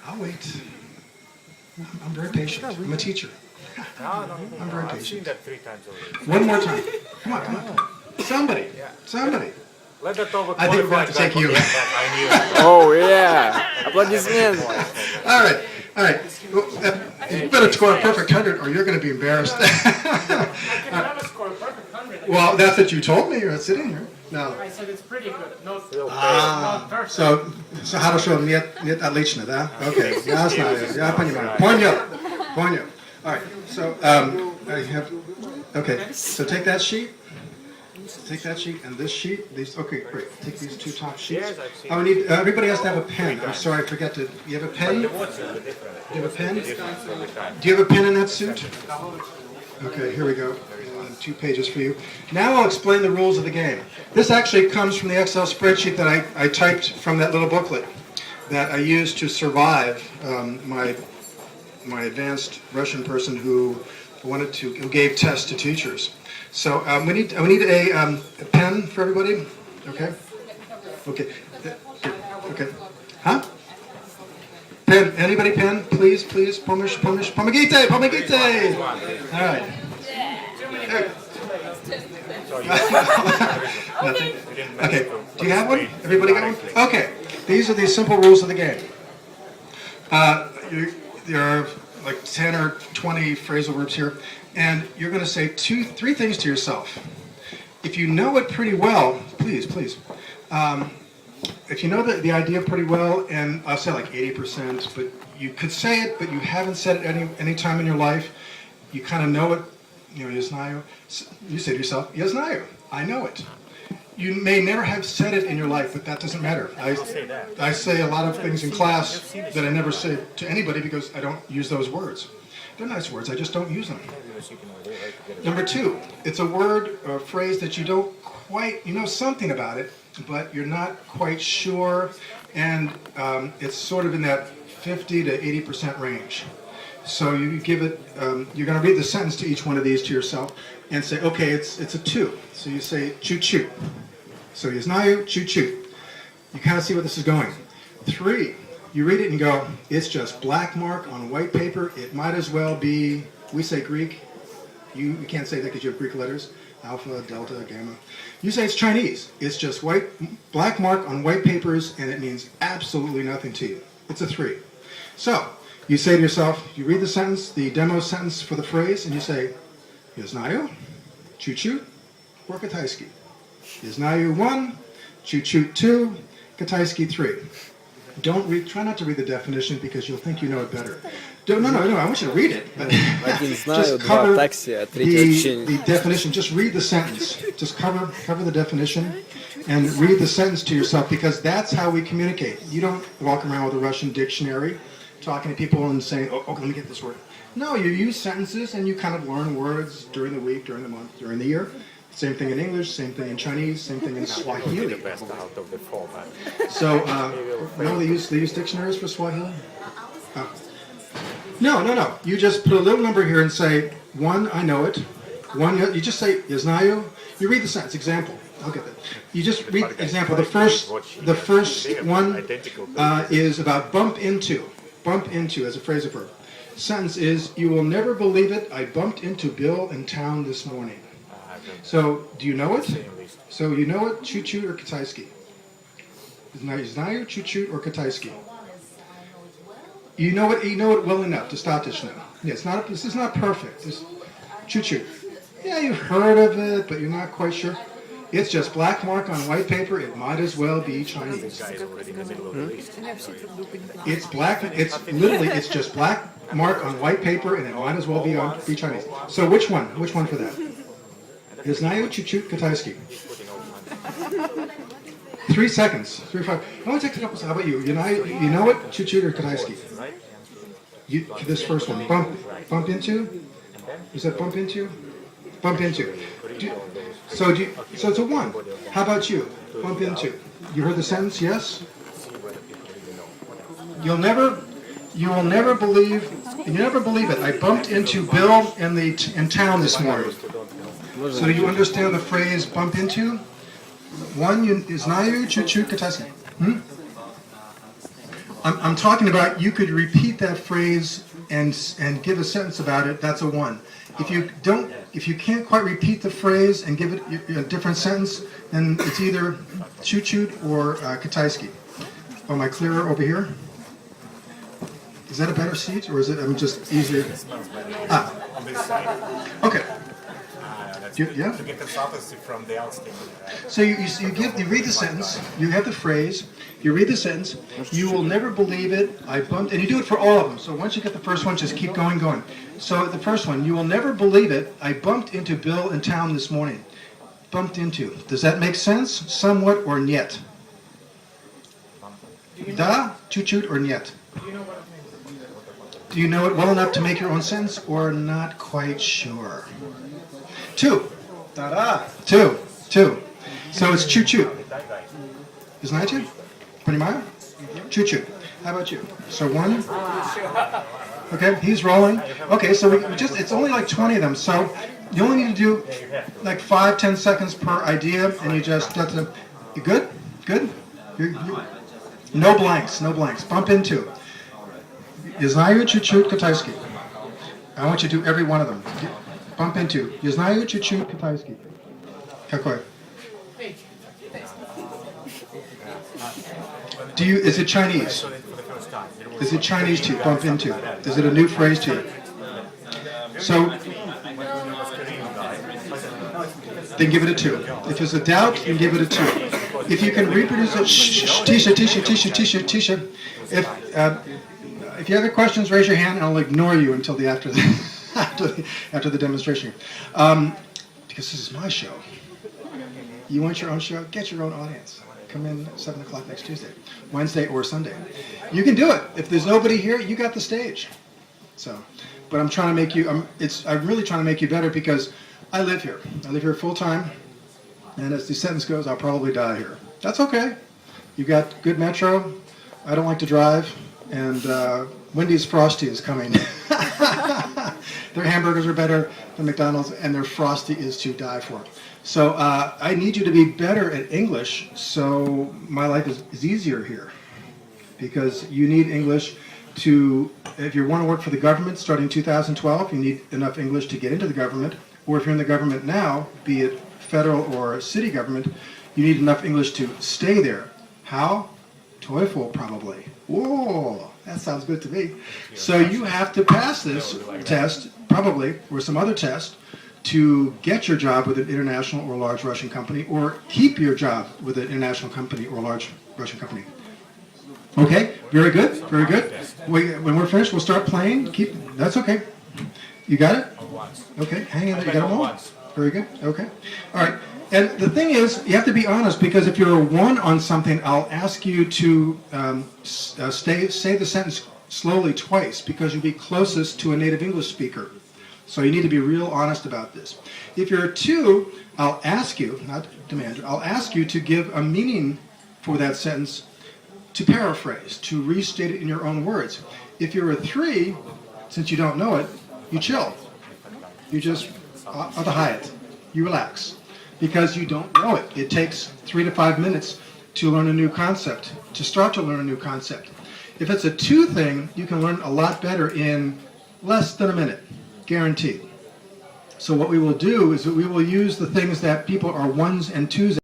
I'll wait. I'm very patient. I'm a teacher. I'm very I've patient. seen that 3 times already. One more time. Come on. Somebody. Let the top I think we're going to take you. Oh, yeah. Аплодисменты. All right. Well, you better score a perfect 100 or you're going to be embarrassed. I can never score a perfect 100. Well, that's what you told me. You're sitting here. No. I said it's pretty good. Not perfect. So хорошо, нет, отлично, да? Okay, я знаю, я понимаю. Понял. All right, so I have, okay, so take that sheet and this sheet. Okay, great. Take these 2 top sheets. I need, everybody has to have a pen. I'm sorry, I forgot to, you have a pen? Do you have a pen? Do you have a pen in that suit? Okay, here we go. 2 pages for you. Now I'll explain the rules of the game. This actually comes from the Excel spreadsheet that I typed from that little booklet that I used to survive my advanced Russian person who gave tests to teachers. So we need a pen for everybody. Okay. Huh? Pen. Anybody pen? Please. Pomogite. All right. Okay. Do you have one? Everybody got one? Okay. These are the simple rules of the game. There are like 10 or 20 phrasal verbs here, and you're going to say 3 things to yourself. If you know it pretty well, please. If you know the idea pretty well, and I'll say like 80%, but you could say it, but you haven't said it any time in your life, you kind of know it. You know, я знаю. You say to yourself, я знаю. I know it. You may never have said it in your life, but that doesn't matter. I say a lot of things in class that I never say to anybody because I don't use those words. They're nice words, I just don't use them. Number 2, it's a word or a phrase that you don't quite, you know something about it, but you're not quite sure, and it's sort of in that 50 to 80% range. So you give it, you're going to read the sentence to each one of these to yourself and say, okay, it's a 2. So you say чуть. So я знаю чуть. You kind of see where this is going. 3, you read it and go, it's just black mark on white paper. It might as well be, we say Greek. You can't say that because you have Greek letters. Alpha, delta, gamma. You say it's Chinese. It's just black mark on white papers, and it means absolutely nothing to you. It's a 3. So you say to yourself, you read the sentence, the demo sentence for the phrase, and you say, я знаю чуть-чуть or Китайский. Я знаю 1, чуть-чуть 2, Китайский 3. Try not to read the definition because you'll think you know it better. No, I want you to read it. But just cover the definition. Just read the sentence. Just cover the definition and read the sentence to yourself because that's how we communicate. You don't walk around with a Russian dictionary talking to people and saying, oh, let me get this word. No, you use sentences and you kind of learn words during the week, during the month, during the year. Same thing in English, same thing in Chinese, same thing in Swahili. So, no, they use dictionaries for Swahili? No. You just put a little number here and say, 1, I know it. 1, you just say, я знаю. You read the sentence, example. I'll get that. You just read example. The first one is about bump into. Bump into as a phrasal verb. Sentence is, you will never believe it, I bumped into Bill in town this morning. So, do you know it? So, you know it, чуть-чуть or Китайский? Знаю, чуть-чуть or Китайский? You know it well enough, достаточно. Yeah, this is not perfect. It's чуть-чуть. Yeah, you've heard of it, but you're not quite sure. It's just black mark on white paper. It might as well be Chinese. It's just black mark on white paper, and it might as well be Chinese. So which one? Which one for that? Я знаю чуть-чуть Китайский. 3 seconds. 3 or 5. I want to take a couple. How about you? You know it? Чуть-чуть or Китайский? This first one. Bump into? Is that bump into? Bump into. So it's a 1. How about you? Bump into. You heard the sentence? Yes? You will never believe it. I bumped into Bill in town this morning. So do you understand the phrase bump into? 1, знаю чуть-чуть Китайский. I'm talking about you could repeat that phrase and give a sentence about it. That's a 1. If you can't quite repeat the phrase and give it a different sentence, then it's either Chut or Kitaiski. Am I clearer over here? Is that a better seat, or is it just easier? On this side. Okay. Yeah. To get consultancy from the outside. So you read the sentence, you have the phrase, you read the sentence, you will never believe it, I bumped, and you do it for all of them. So once you get the first one, just keep going. So the first one, you will never believe it, I bumped into Bill in town this morning. Bumped into. Does that make sense? Somewhat or niet? Da, chut, or niet? Do you know it well enough to make your own sentence, or not quite sure? 2. Da-da. 2. So it's chut. Isn't that you? Понимаю? Chut. How about you? So 1. Okay, he's rolling. Okay, so it's only like 20 of them. So you only need to do like 5-10 seconds per idea, and you just, you good? Good? No blanks. Bump into. Знаю, чуть-чуть, китайский. I want you to do every one of them. Bump into. Знаю, чуть-чуть, китайский. Какой? Is it Chinese? Is it Chinese to bump into? Is it a new phrase to you? So, then give it a 2. If there's a doubt, then give it a 2. If you can reproduce it, tisha. If you have any questions, raise your hand, and I'll ignore you until after the demonstration. Because this is my show. You want your own show? Get your own audience. Come in at 7 o'clock next Tuesday, Wednesday, or Sunday. You can do it. If there's nobody here, you got the stage. So, but I'm trying to make you. I'm really trying to make you better because I live here. I live here full time, and as the sentence goes, I'll probably die here. That's okay. You got good metro. I don't like to drive, and Wendy's Frosty is coming. Their hamburgers are better than McDonald's, and their Frosty is to die for. So I need you to be better at English, so my life is easier here. Because you need English to, if you want to work for the government starting 2012, you need enough English to get into the government. Or if you're in the government now, be it federal or city government, you need enough English to stay there. How? TOEFL, probably. Whoa, that sounds good to me. So you have to pass this test, probably, or some other test, to get your job with an international or large Russian company, or keep your job with an international company or large Russian company. Okay, very good. When we're finished, we'll start playing. That's okay. You got it? Okay, hang in there. You got them all? Very good. Okay. All right. And the thing is, you have to be honest, because if you're a 1 on something, I'll ask you to say the sentence slowly twice, because you'll be closest to a native English speaker. So you need to be real honest about this. If you're a 2, I'll ask you, not demand, I'll ask you to give a meaning for that sentence, to paraphrase, to restate it in your own words. If you're a 3, since you don't know it, you chill. You just, Hyatt, you relax. Because you don't know it. It takes 3 to 5 minutes to learn a new concept, to start to learn a new concept. If it's a 2 thing, you can learn a lot better in less than a minute. Guaranteed. So what we will do is that we will use the things that people are 1s and 2s